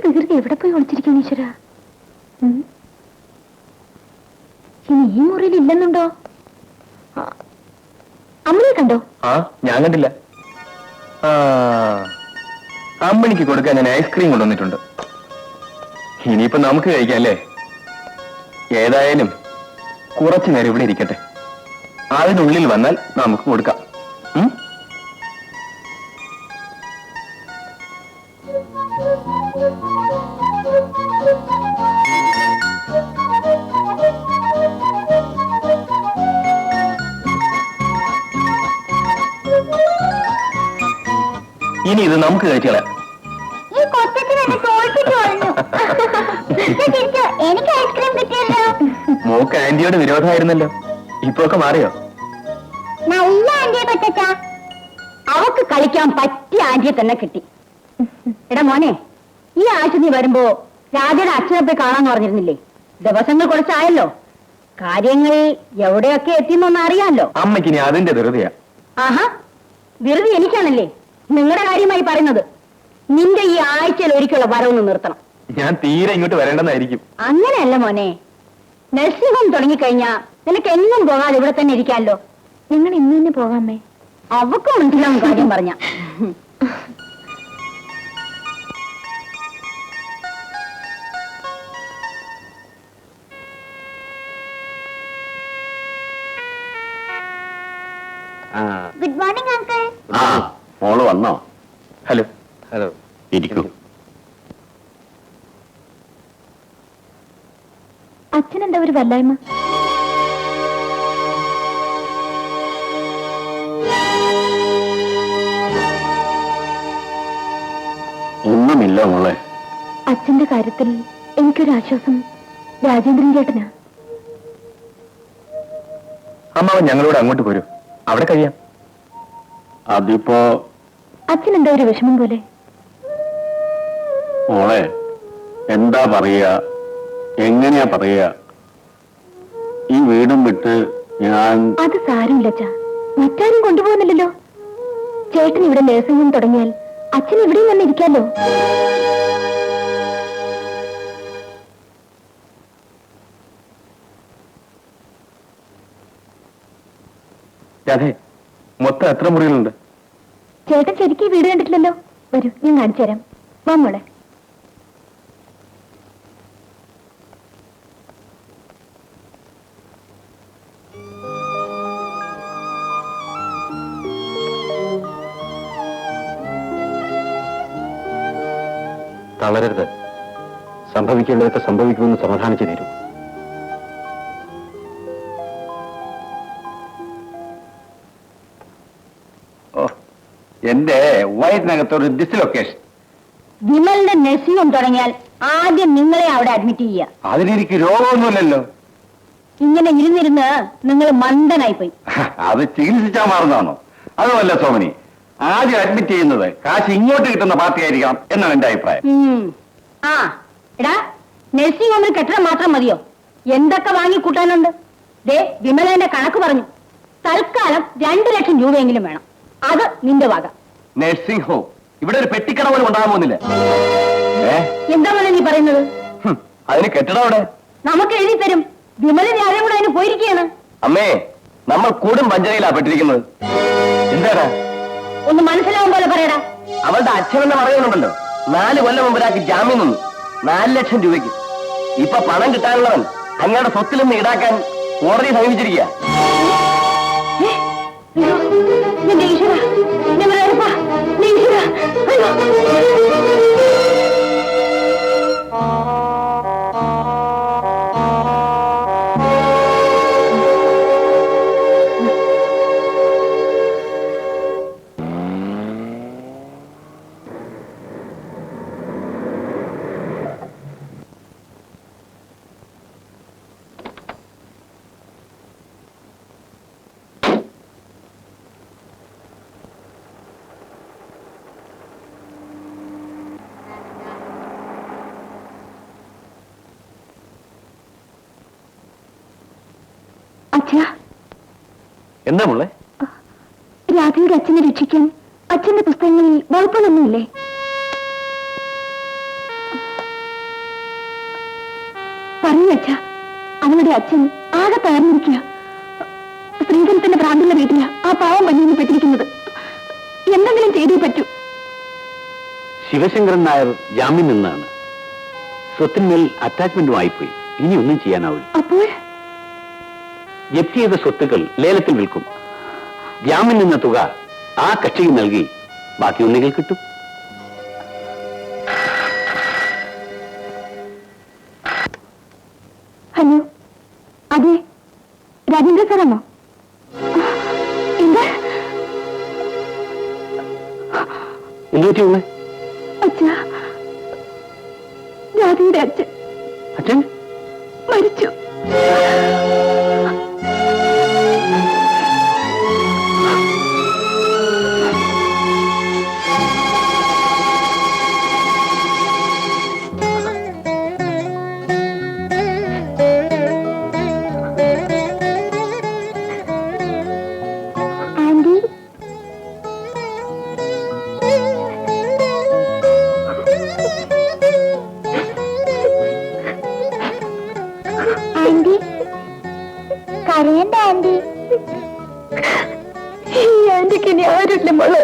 വികൃതി എവിടെ പോയി ഒളിച്ചിരിക്കുന്നു ഈശ്വര? ഇനി ഈ മുറിയിൽ ഇല്ലെന്നുണ്ടോ? അമ്മയെ കണ്ടോ? ഞാൻ കണ്ടില്ല. അമ്മണിക്ക് കൊടുക്കാൻ ഞാൻ ഐസ്ക്രീം കൊണ്ടുവന്നിട്ടുണ്ട്. ഇനിയിപ്പോ നമുക്ക് കഴിക്കാം അല്ലേ? ഏതായാലും കുറച്ചു നേരം ഇവിടെ ഇരിക്കട്ടെ. അതിനുള്ളിൽ വന്നാൽ നമുക്ക് കൊടുക്കാം. ഇനി ഇത് നമുക്ക് കഴിച്ചോളാം. മോക്ക് ആന്റിയോട് വിരോധമായിരുന്നല്ലോ, ഇപ്പൊക്കെ മാറിയോ? നല്ല ആന്റിയെ പറ്റ അവക്ക് കളിക്കാൻ പറ്റിയ ആന്റിയെ തന്നെ കിട്ടി. എടാ മോനെ, ഈ ആഴ്ച നീ വരുമ്പോ രാജയുടെ അച്ഛനെ പോയി കാണാന്ന് പറഞ്ഞിരുന്നില്ലേ? ദിവസങ്ങൾ കുറച്ചായല്ലോ, കാര്യങ്ങൾ എവിടെയൊക്കെ എത്തിയെന്നൊന്നും അറിയാമല്ലോ. അമ്മയ്ക്ക് ഇനി അതിന്റെ ധൃതിയാ. ആഹാ, ധൃതി എനിക്കാണല്ലേ? നിങ്ങളുടെ കാര്യമായി പറയുന്നത്. നിന്റെ ഈ ആഴ്ചയിൽ ഒരിക്കലുള്ള വരവൊന്ന് നിർത്തണം. ഞാൻ തീരെ ഇങ്ങോട്ട് വരേണ്ടെന്നായിരിക്കും. അങ്ങനെയല്ല മോനെ, നഴ്സിംഗ് ഹോം തുടങ്ങിക്കഴിഞ്ഞാ നിനക്ക് എന്നും പോകാതെ ഇവിടെ തന്നെ ഇരിക്കാമല്ലോ. നിങ്ങൾ ഇന്ന് തന്നെ പോകാമേ? അവക്ക് മനസ്സിലാവും കാര്യം പറഞ്ഞ. Good morning uncle. മോള് വന്നോ? ഹലോ. ഹലോ, ഇരിക്കൂ. അച്ഛനെന്താ ഒരു വല്ലായ്മ? ഒന്നുമില്ല മോളെ. അച്ഛന്റെ കാര്യത്തിൽ എനിക്കൊരാശ്വാസം രാജേന്ദ്രൻ ചേട്ടനാ. അമ്മാവൻ ഞങ്ങളോട് അങ്ങോട്ട് പോരൂ, അവിടെ കഴിയാം. അതിപ്പോ അച്ഛനെന്താ ഒരു വിഷമം പോലെ? മോളെ, എന്താ പറയുക, എങ്ങനെയാ പറയുക? ഈ വീടും വിട്ട് ഞാൻ... അത് സാരമില്ല അച്ഛാ, മറ്റാരും കൊണ്ടുപോകുന്നില്ലല്ലോ. ചേട്ടൻ ഇവിടെ നേഴ്സിംഗ് ഹോം തുടങ്ങിയാൽ അച്ഛൻ ഇവിടെയും തന്നെ ഇരിക്കാലോ. രാധേ, മൊത്തം എത്ര മുറികളുണ്ട്? ചേട്ടൻ ശരിക്കും വീട് കണ്ടിട്ടില്ലല്ലോ. വരൂ, ഞാൻ കാണിച്ചു തരാം. വാ മോളെ. തളരരുത്, സംഭവിക്കേണ്ടതൊക്കെ സംഭവിക്കുമെന്ന് സമാധാനിച്ചു തരൂ. എന്റെ വയറ്റിനകത്തൊരു ഡിസ്ലൊക്കേഷൻ. വിമലിന്റെ നഴ്സിംഗ് ഹോം തുടങ്ങിയാൽ ആദ്യം നിങ്ങളെ അവിടെ അഡ്മിറ്റ് ചെയ്യുക. അതിനെനിക്ക് രോഗമൊന്നുമില്ലല്ലോ. ഇങ്ങനെ ഇരുന്നിരുന്ന് നിങ്ങൾ മന്ദനായി പോയി. അത് ചികിത്സിച്ചാൽ മാറുന്നതാണോ? അതുമല്ല സോമനി, ആദ്യം അഡ്മിറ്റ് ചെയ്യുന്നത് കാശ് ഇങ്ങോട്ട് കിട്ടുന്ന പാർട്ടി ആയിരിക്കണം എന്നാണ് എന്റെ അഭിപ്രായം. ആ എടാ, നഴ്സിംഗ് ഹോമിൽ കെട്ടിടം മാത്രം മതിയോ? എന്തൊക്കെ വാങ്ങിക്കൂട്ടാനുണ്ട്? ദേ, വിമലന്റെ കണക്ക് പറഞ്ഞു. തൽക്കാലം 2 ലക്ഷം രൂപയെങ്കിലും വേണം. അത് നിന്റെ വക. നഴ്സിംഗ് ഹോം ഇവിടെ ഒരു പെട്ടിക്കട പോലും ഉണ്ടാകാൻ പോകുന്നില്ല. എന്താ പോലെ നീ പറയുന്നത്? അതിന് കെട്ടിടം അവിടെ നമുക്ക് എഴുതി തരും. വിമലൻ ആരും കൂടെ അതിന് പോയിരിക്കുകയാണ്. അമ്മേ, നമ്മൾ കൂടും പഞ്ചരയിലാ പെട്ടിരിക്കുന്നത്. എന്താടാ ഒന്ന് മനസ്സിലാവും പോലെ പറയടാ. അവളുടെ അച്ഛനെന്ന് പറയുന്നുണ്ടല്ലോ, 4 കൊല്ലം മുമ്പിലാക്കി ജാമ്യം നിന്നു 4 ലക്ഷം രൂപയ്ക്ക്. ഇപ്പൊ പണം കിട്ടാനുള്ളവൻ അങ്ങയുടെ സ്വത്തിൽ നിന്ന് ഈടാക്കാൻ കോടതി സമീപിച്ചിരിക്കുക. എന്താ മോളെ? രാധയുടെ അച്ഛനെ രക്ഷിക്കാൻ അച്ഛന്റെ പുസ്തകങ്ങളിൽ വകുപ്പുകളൊന്നുമില്ലേ? പറഞ്ഞു വെച്ചാ അവളുടെ അച്ഛൻ ആകെ തകർന്നിരിക്കുക. സ്ത്രീധനത്തിന്റെ ഭ്രാന്തുള്ള വീട്ടില് ആ പാവം പഞ്ഞിന്ന് പെട്ടിരിക്കുന്നത്. എന്തെങ്കിലും ചെയ്തേ പറ്റൂ. ശിവശങ്കരൻ നായർ ജാമ്യം നിന്നാണ്. സ്വത്തിന്മേൽ അറ്റാച്ച്മെന്റുമായിപ്പോയി. ഇനി ഒന്നും ചെയ്യാനാവില്ല. അപ്പോൾ ജപ്തി ചെയ്ത സ്വത്തുക്കൾ ലേലത്തിൽ വിൽക്കും. ജാമ്യം നിന്ന തുക ആ കക്ഷിക്ക് നൽകി ബാക്കി ഒന്നുകിൽ കിട്ടും. ഹലോ, അതെ, രാജേന്ദ്ര സാറാണോ? എന്താ എന്തു പറ്റിയുള്ളേ? അച്ഛാ, രാധയുടെ അച്ഛൻ അച്ഛൻ മരിച്ചു. കരയണ്ട ആന്റി. ഈ ആന്റിക്ക് ഇനി ആരുമില്ല മോള്.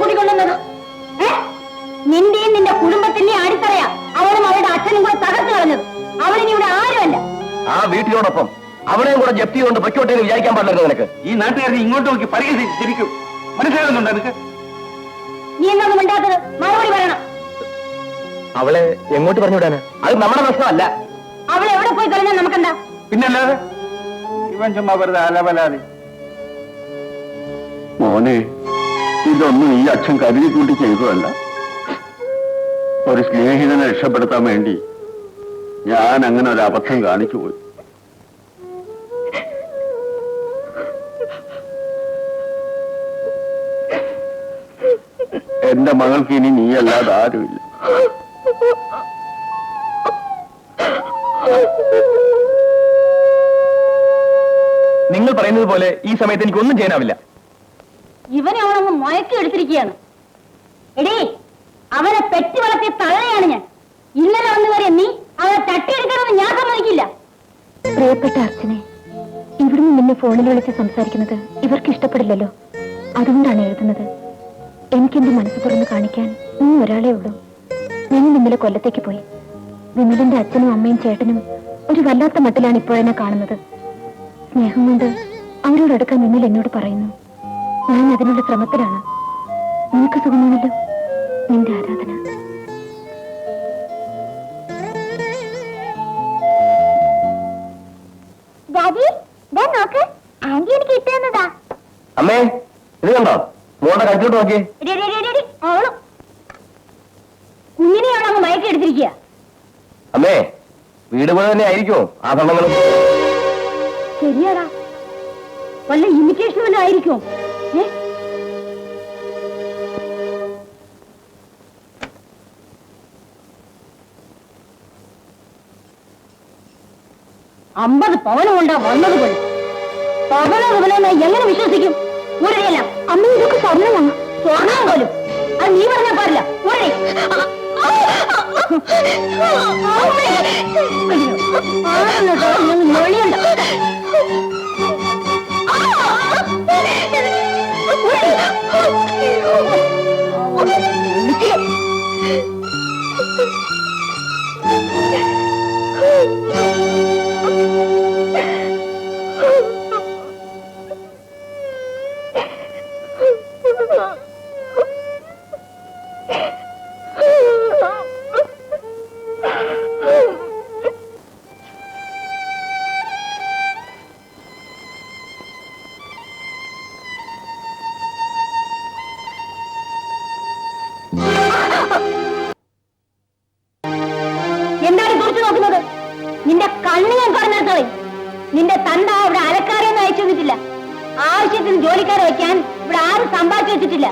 കൂട്ടിക്കൊണ്ടുവന്നത് നിന്റെയും നിന്റെ കുടുംബത്തിന്റെ അടിത്തറയാ അവളും അവളുടെ അച്ഛനും കൂടെ തകർത്ത് കളഞ്ഞത്. അവളിനി ഇവിടെ ആരുമല്ല. ആ വീട്ടിലോടൊപ്പം അവളെയും കൂടെ ജപ്തി കൊണ്ട് പൊയ്ക്കോട്ടെ എന്ന് വിചാരിക്കാൻ പാടില്ലായിരുന്നു നിനക്ക്. ഈ നാട്ടുകാരെ ഇങ്ങോട്ട് നോക്കി പരിഹസിച്ച് ചിരിക്കും. മനസ്സിലാകുന്നുണ്ടോ നിനക്ക്? നീ എന്നൊന്നും മിണ്ടാത്തത് മറുപടി പറയണം. അവളെ എങ്ങോട്ട് പറഞ്ഞു വിടാന്? അത് നമ്മുടെ പ്രശ്നമല്ല. അവൾ എവിടെ പോയി കഴിഞ്ഞാൽ നമുക്കെന്താ? പിന്നല്ലാതെ ഇവൻ ചുമ്മാ വെറുതെ അലവലാതി. മോനെ, ഇതൊന്നും ഈ അച്ഛൻ കരുതിക്കൂട്ടി ചെയ്തതല്ല. ഒരു സ്നേഹിതനെ രക്ഷപ്പെടുത്താൻ വേണ്ടി ഞാൻ അങ്ങനെ ഒരു അബദ്ധം കാണിച്ചു പോയി. എന്റെ മകൾക്ക് ഇനി നീയല്ലാതെ ആരുമില്ല. നിങ്ങൾ പറയുന്നത് പോലെ ഈ സമയത്ത് എനിക്കൊന്നും ചെയ്യാനാവില്ല. ഇവനെ അവനങ്ങ് മയക്കി എടുത്തിരിക്കുകയാണ്. എടീ, അവനെ പെറ്റി വളർത്തിയ തള്ളയാണ് ഞാൻ. ഇന്നലെ വന്നു വരെ നീ അവനെ തട്ടിയെടുക്കണമെന്ന് ഞാൻ സമ്മതിക്കില്ല. പ്രിയപ്പെട്ട അർച്ചനെ, ഇവിടുന്ന് നിന്നെ ഫോണിൽ വിളിച്ച് സംസാരിക്കുന്നത് ഇവർക്ക് ഇഷ്ടപ്പെടില്ലല്ലോ. അതുകൊണ്ടാണ് എഴുതുന്നത്. എനിക്കെന്റെ മനസ്സ് തുറന്ന് കാണിക്കാൻ നീ ഒരാളേ ഉള്ളൂ. ഞങ്ങൾ ഇന്നലെ കൊല്ലത്തേക്ക് പോയി. വിമലിന്റെ അച്ഛനും അമ്മയും ചേട്ടനും ഒരു വല്ലാത്ത മട്ടിലാണ് ഇപ്പോഴെന്നെ കാണുന്നത്. സ്നേഹം കൊണ്ട് അവരോടടുക്കാൻ വിമൽ എന്നോട് പറയുന്നു. ഞാൻ അതിനുള്ള ശ്രമത്തിലാണ്. നിനക്ക് സുഖമാണല്ലോ? നിന്റെ ആരാധന. നോക്ക്, ആന്റി എനിക്ക് ഇട്ടുന്നതാ. അമ്മേ, ഇത് കണ്ടോ? മോളുടെ കഴുത്തോട്ട് നോക്കിയേ. കുഞ്ഞിനെയാണ് അങ്ങ് മയക്കി എടുത്തിരിക്കുക. അമ്മേ, വീട് പോലെ തന്നെ ആയിരിക്കുമോ ആ സ്വർണ്ണങ്ങളും? ശരിയാടാ, വല്ല ഇമിറ്റേഷൻ വല്ല ആയിരിക്കുമോ? അമ്പത് പവനം കൊണ്ടാ വന്നത് പോലെ. പവന എങ്ങനെ വിശ്വസിക്കും? ഊരടിയല്ല അമ്മ, ഇതൊക്കെ സ്വർണ്ണമാണ്. സ്വർണ്ണം പോലും അത് നീ പറഞ്ഞാ പാടില്ല. ഊരടി. മൊഴിയുണ്ട്. എന്താണ് തുറച്ചു നോക്കുന്നത്? നിന്റെ കണ്ണ് ഞാൻ പറഞ്ഞിടത്തോളെ. നിന്റെ തന്ത ഇവിടെ അലക്കാരെയൊന്നും അയച്ചു തന്നിട്ടില്ല. ആവശ്യത്തിന് ജോലിക്കാരെ വയ്ക്കാൻ ഇവിടെ ആരും സമ്പാദിച്ചു വെച്ചിട്ടില്ല.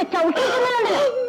ചവിട്ടിക്കുന്നുണ്ടല്ലോ